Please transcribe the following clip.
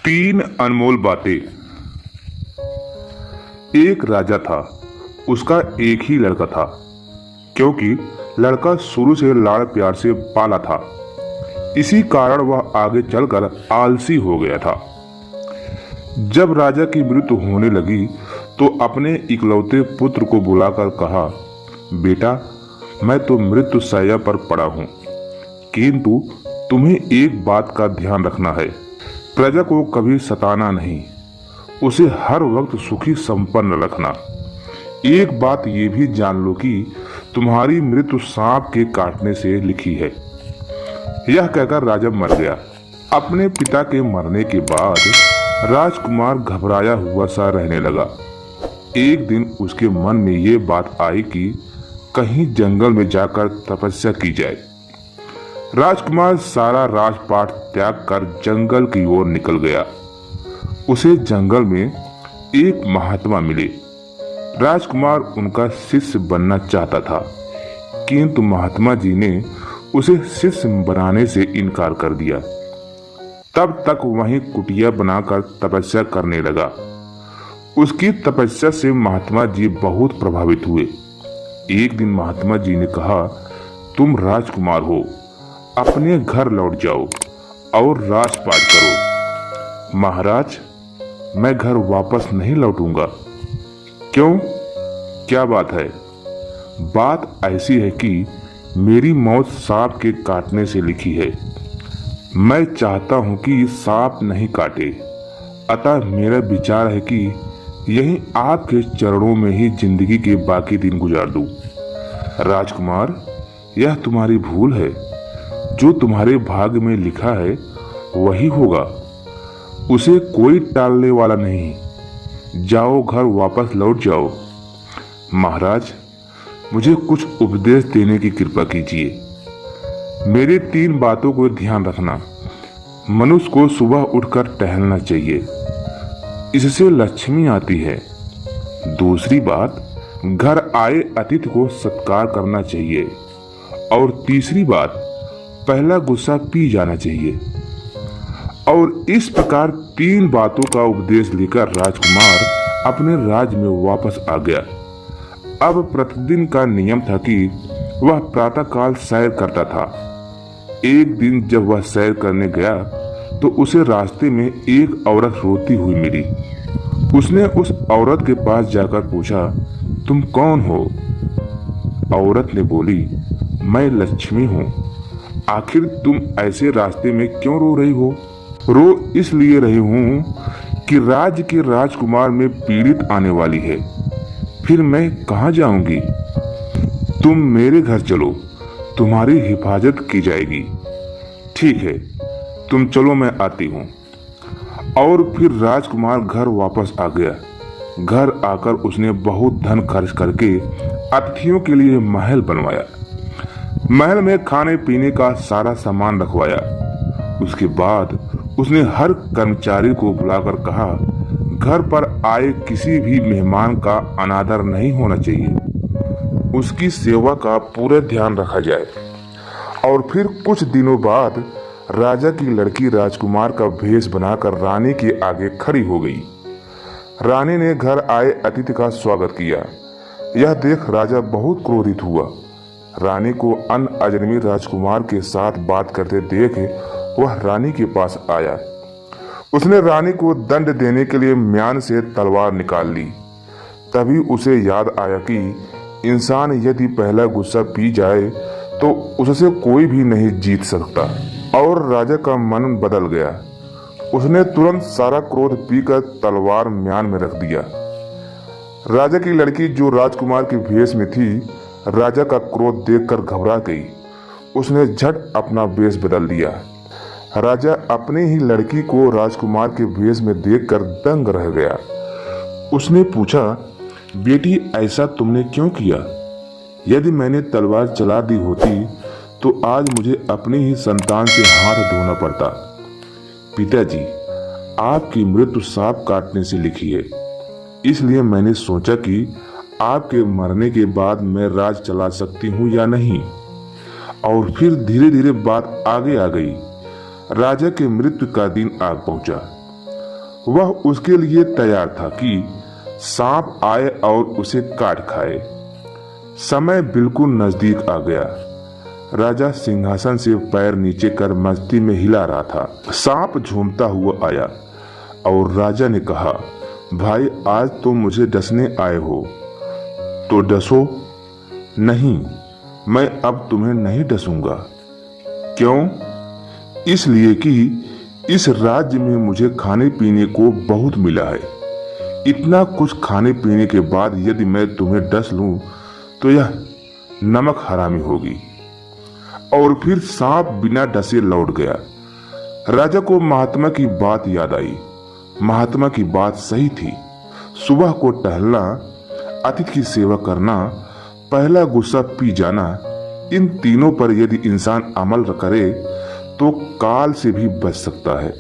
तीन अनमोल बातें। एक राजा था, उसका एक ही लड़का था, क्योंकि लड़का शुरू से लाड़ प्यार से पाला था। इसी कारण वह आगे चलकर आलसी हो गया था। जब राजा की मृत्यु होने लगी तो अपने इकलौते पुत्र को बुलाकर कहा, बेटा, मैं तो मृत्यु शैया पर पड़ा हूं, किंतु तुम्हें एक बात का ध्यान रखना है। प्रजा को कभी सताना नहीं, उसे हर वक्त सुखी संपन्न रखना। एक बात ये भी जान लो कि तुम्हारी मृत्यु सांप के काटने से लिखी है। यह कहकर राजा मर गया। अपने पिता के मरने के बाद राजकुमार घबराया हुआ सा रहने लगा। एक दिन उसके मन में ये बात आई कि कहीं जंगल में जाकर तपस्या की जाए। राजकुमार सारा राजपाट त्याग कर जंगल की ओर निकल गया। उसे जंगल में एक महात्मा मिले। राजकुमार उनका शिष्य बनना चाहता था, किंतु महात्मा जी ने उसे शिष्य बनाने से इनकार कर दिया। तब तक वहीं कुटिया बनाकर तपस्या करने लगा। उसकी तपस्या से महात्मा जी बहुत प्रभावित हुए। एक दिन महात्मा जी ने कहा, तुम राजकुमार हो, अपने घर लौट जाओ और राजपाट करो। महाराज, मैं घर वापस नहीं लौटूंगा। क्यों? क्या बात है? बात ऐसी है कि मेरी मौत सांप के काटने से लिखी है। मैं चाहता हूं कि सांप नहीं काटे, अतः मेरा विचार है कि यही आपके चरणों में ही जिंदगी के बाकी दिन गुजार दूं। राजकुमार, यह तुम्हारी भूल है। जो तुम्हारे भाग्य में लिखा है वही होगा, उसे कोई टालने वाला नहीं। जाओ, घर वापस लौट जाओ। महाराज, मुझे कुछ उपदेश देने की कृपा कीजिए। मेरी तीन बातों को ध्यान रखना। मनुष्य को सुबह उठकर टहलना चाहिए, इससे लक्ष्मी आती है। दूसरी बात, घर आए अतिथि को सत्कार करना चाहिए। और तीसरी बात, पहला गुस्सा पी जाना चाहिए। और इस प्रकार तीन बातों का उपदेश लेकर राजकुमार अपने राज्य में वापस आ गया। अब प्रतिदिन का नियम था कि वह प्रातःकाल सैर करता था। एक दिन जब वह सैर करने गया तो उसे रास्ते में एक औरत रोती हुई मिली। उसने उस औरत के पास जाकर पूछा, तुम कौन हो? औरत ने बोली, मैं लक्ष्मी हूँ। आखिर तुम ऐसे रास्ते में क्यों रो रही हो? रो इसलिए रही हूँ कि राज्य के राजकुमार में पीड़ित आने वाली है, फिर मैं कहाँ जाऊंगी? तुम मेरे घर चलो, तुम्हारी हिफाजत की जाएगी। ठीक है, तुम चलो, मैं आती हूँ। और फिर राजकुमार घर वापस आ गया। घर आकर उसने बहुत धन खर्च करके अतिथियों के लिए महल बनवाया। महल में खाने पीने का सारा सामान रखवाया। उसके बाद उसने हर कर्मचारी को बुलाकर कहा, घर पर आए किसी भी मेहमान का अनादर नहीं होना चाहिए, उसकी सेवा का पूरा ध्यान रखा जाए। और फिर कुछ दिनों बाद राजा की लड़की राजकुमार का भेष बनाकर रानी के आगे खड़ी हो गई। रानी ने घर आए अतिथि का स्वागत किया। यह देख राजा बहुत क्रोधित हुआ। रानी को अन्य अजनबी राजकुमार के साथ बात करते देख वह रानी के पास आया। उसने रानी को दंड देने के लिए म्यान से तलवार निकाल ली। तभी उसे याद आया कि इंसान यदि पहला गुस्सा पी जाए तो उससे कोई भी नहीं जीत सकता। और राजा का मन बदल गया। उसने तुरंत सारा क्रोध पीकर तलवार म्यान में रख दिया। राजा की लड़की जो राजकुमार के भेष में थी, राजा का क्रोध देखकर घबरा गई। उसने झट अपना वेश बदल लिया। राजा अपने ही लड़की को राजकुमार के वेश में देखकर दंग रह गया। उसने पूछा, बेटी, ऐसा तुमने क्यों किया? यदि मैंने तलवार चला दी होती तो आज मुझे अपनी ही संतान से हाथ धोना पड़ता। पिताजी, आपकी मृत्यु सांप काटने से लिखी है, इसलिए मैंने सोचा कि आपके मरने के बाद मैं राज चला सकती हूँ या नहीं। और फिर धीरे धीरे बात आगे आ गई। राजा के मृत्यु का दिन आ पहुंचा। वह उसके लिए तैयार था कि सांप आए और उसे काट खाए। समय बिल्कुल नजदीक आ गया। राजा सिंहासन से पैर नीचे कर मस्ती में हिला रहा था। सांप झूमता हुआ आया और राजा ने कहा, भाई आज तुम मुझे डसने आए हो तो डसो। नहीं, मैं अब तुम्हें नहीं डसूंगा। क्यों? इसलिए कि इस राज्य में मुझे खाने पीने को बहुत मिला है। इतना कुछ खाने पीने के बाद यदि मैं तुम्हें डस लूं तो यह नमक हरामी होगी। और फिर सांप बिना डसे लौट गया। राजा को महात्मा की बात याद आई। महात्मा की बात सही थी। सुबह को टहलना, अतिथि की सेवा करना, पहला गुस्सा पी जाना, इन तीनों पर यदि इंसान अमल करे तो काल से भी बच सकता है।